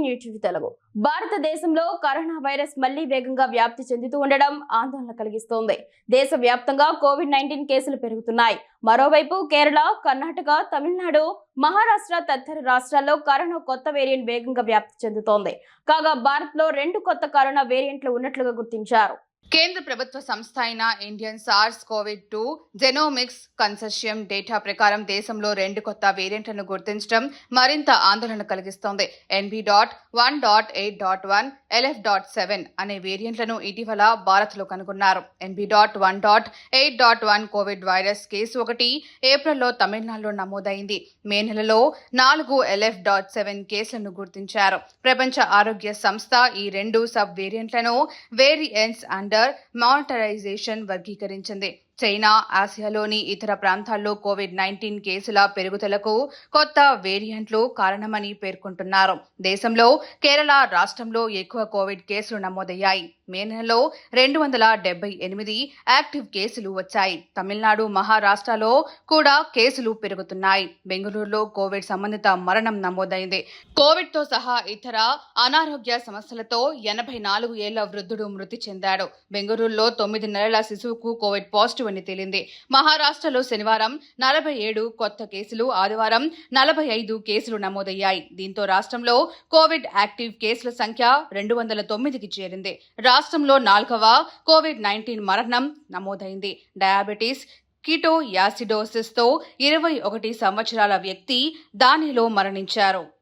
News Telugu. భారతదేశంలో corona virus మళ్లీ వేగంగా వ్యాప్తి చెందుతూ ఉండడం ఆందోళన కలిగిస్తోంది. దేశవ్యాప్తంగా కోవిడ్-19 కేసులు పెరుగుతున్నాయి. మరోవైపు కేరళ, కర్ణాటక, తమిళనాడు, మహారాష్ట్ర తదితర రాష్ట్రాల్లో కరోనా కొత్త వేరియంట్ వేగంగా వ్యాప్తి చెందుతోంది. కాగా భారత్లో 2 కొత్త కరోనా వేరియంట్లు ఉన్నట్లుగా గుర్తించారు. కేంద్ర ప్రభుత్వ సంస్థ అయిన Indian SARS-CoV-2 genomics consortium data ప్రకారం దేశంలో 2 కొత్త వేరియంట్లను గుర్తించడం మరింత ఆందోళన కలిగిస్తోంది. NB.1.8.1, LF.7 అనే వేరియంట్లను ఇటీవల భారత్లో కనుగొన్నారు. NB.1.8.1 కోవిడ్ వైరస్ కేసు 1 ఏప్రిల్లో తమిళనాడులో నమోదైంది. మే నెలలో 4 LF.7 కేసులను గుర్తించారు. ప్రపంచ ఆరోగ్య సంస్థ ఈ 2 సబ్ వేరియంట్లను వేరియంట్స్ అండర్ మానిటరైజేషన్ వర్గీకరించింది. చైనా, ఆసియాలోని ఇతర ప్రాంతాల్లో కోవిడ్-19 కేసుల పెరుగుదలకు కొత్త వేరియంట్లు కారణమని పేర్కొంటున్నారు. దేశంలో కేరళ రాష్ట్రంలో ఎక్కువ కోవిడ్ కేసులు నమోదయ్యాయి. మే నెలలో 278 యాక్టివ్ కేసులు వచ్చాయి. తమిళనాడు, మహారాష్ట్రలో కూడా కేసులు పెరుగుతున్నాయి. బెంగళూరులో కోవిడ్ సంబంధిత మరణం నమోదైంది. కోవిడ్తో సహా ఇతర అనారోగ్య సమస్యలతో 84 ఏళ్ల వృద్ధుడు మృతి చెందాడు. బెంగళూరులో 9 నెలల శిశువుకు కోవిడ్ పాజిటివ్ అని తేలింది. మహారాష్ట్రలో శనివారం 47 కొత్త కేసులు, ఆదివారం 45 కేసులు నమోదయ్యాయి. దీంతో రాష్ట్రంలో కోవిడ్ యాక్టివ్ కేసుల సంఖ్య 209కి చేరింది. రాష్ట్రంలో 4వ కోవిడ్-19 మరణం నమోదైంది. డయాబెటీస్ కిటోయాసిడోసిస్తో 21 సంవత్సరాల వ్యక్తి దానిలో మరణించారు.